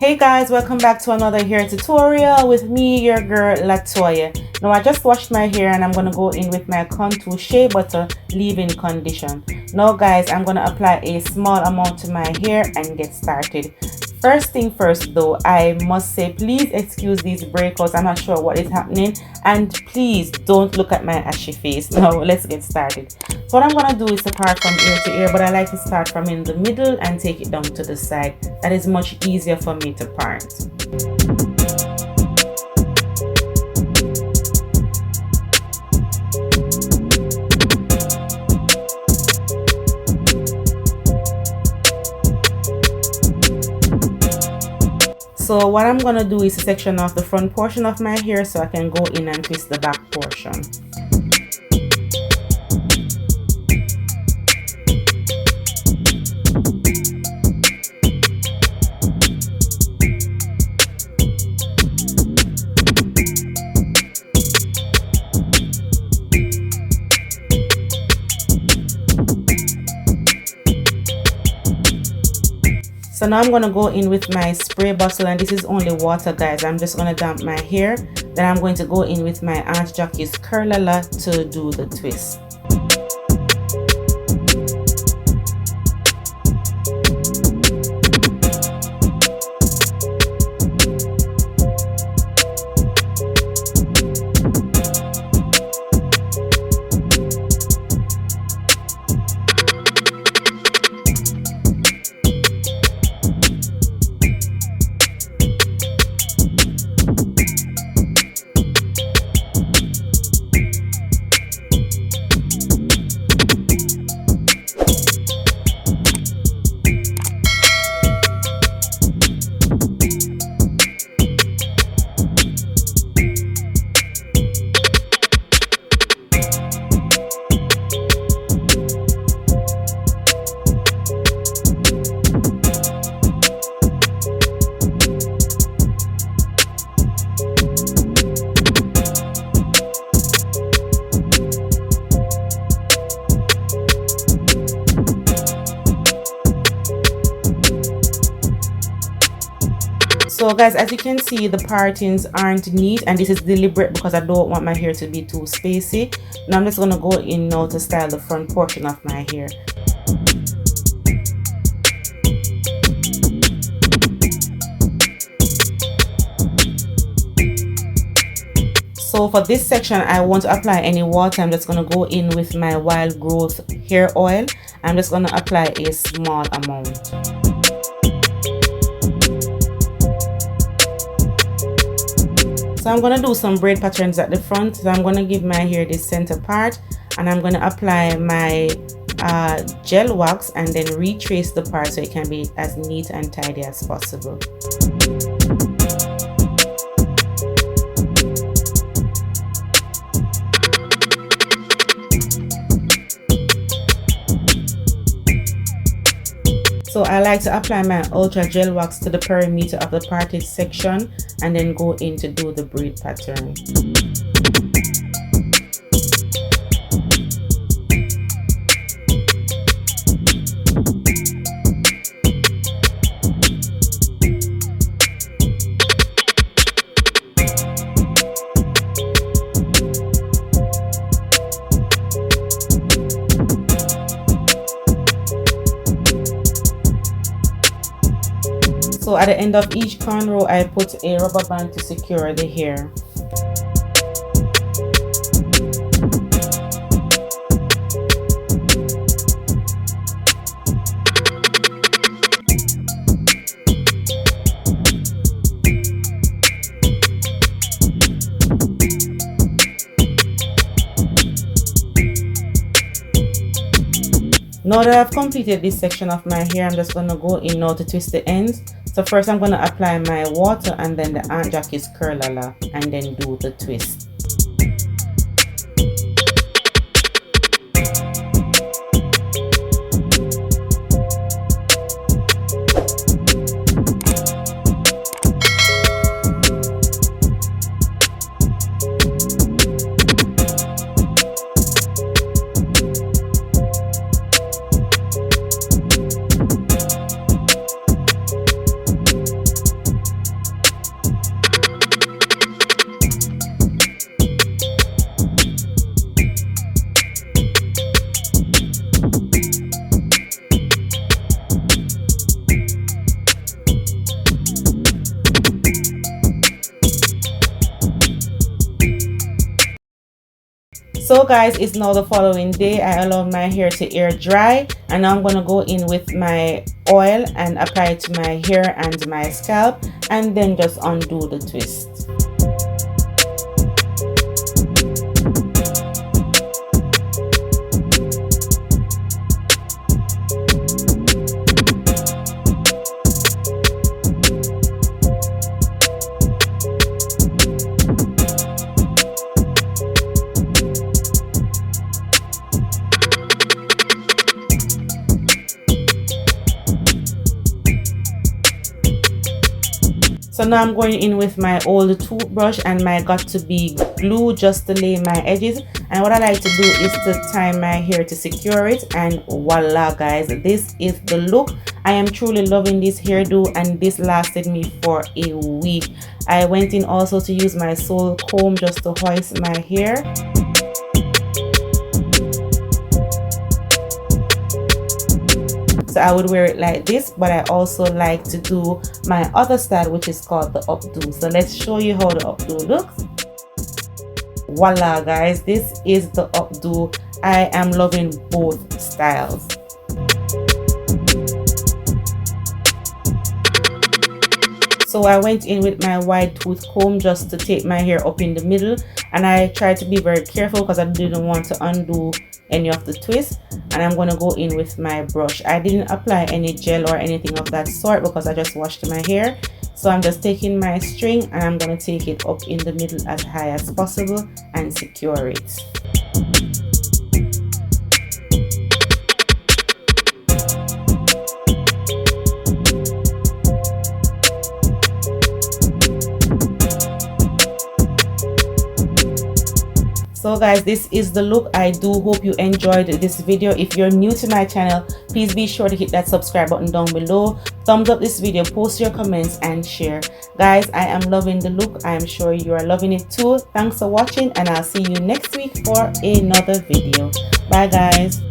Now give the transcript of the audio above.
Hey guys, welcome back to another hair tutorial with me, your girl Latoya. Now I just washed my hair and I'm going to go in with my Cantu Shea Butter leave-in condition. Now guys, I'm going to apply a small amount to my hair and get started. First thing first though, I must say please excuse these breakouts. I'm not sure what is happening, and please don't look at my ashy face. Now let's get started. So what I'm going to do is to part from ear to ear, but I like to start from in the middle and take it down to the side. That is much easier for me to part. So what I'm going to do is to section off the front portion of my hair so I can go in and twist the back portion. So now I'm going to go in with my spray bottle, and this is only water guys. I'm just going to damp my hair. Then I'm going to go in with my Aunt Jackie's Curlala to do the twist. So guys, as you can see, the partings aren't neat, and this is deliberate because I don't want my hair to be too spacey. Now I'm just going to go in now to style the front portion of my hair. So for this section, I won't apply any water. I'm just going to go in with my wild growth hair oil. I'm just going to apply a small amount. So I'm going to do some braid patterns at the front. So I'm going to give my hair this center part, and I'm going to apply my gel wax and then retrace the part so it can be as neat and tidy as possible. So I like to apply my ultra gel wax to the perimeter of the parted section and then go in to do the braid pattern. So at the end of each cornrow, I put a rubber band to secure the hair. Now that I've completed this section of my hair, I'm just going to go in now to twist the ends. So first I'm going to apply my water and then the Aunt Jackie's Curlala and then do the twist. So guys, it's now the following day. I allowed my hair to air dry, and now I'm going to go in with my oil and apply it to my hair and my scalp, and then just undo the twist. So now I'm going in with my old toothbrush and my got to be glue just to lay my edges. And what I like to do is to tie my hair to secure it, and voila guys, this is the look. I am truly loving this hairdo, and this lasted me for a week. I went in also to use my soul comb just to hoist my hair. So I would wear it like this, but I also like to do my other style, which is called the updo. So let's show you how the updo looks. Voila guys, this is the updo. I am loving both styles. So I went in with my wide tooth comb just to take my hair up in the middle, and I tried to be very careful because I didn't want to undo any of the twists. And I'm going to go in with my brush. I didn't apply any gel or anything of that sort because I just washed my hair. So I'm just taking my string and I'm going to take it up in the middle as high as possible and secure it. So guys, this is the look. I do hope you enjoyed this video. If you're new to my channel, please be sure to hit that subscribe button down below. Thumbs up this video, post your comments and share. Guys, I am loving the look. I am sure you are loving it too. Thanks for watching, and I'll see you next week for another video. Bye guys.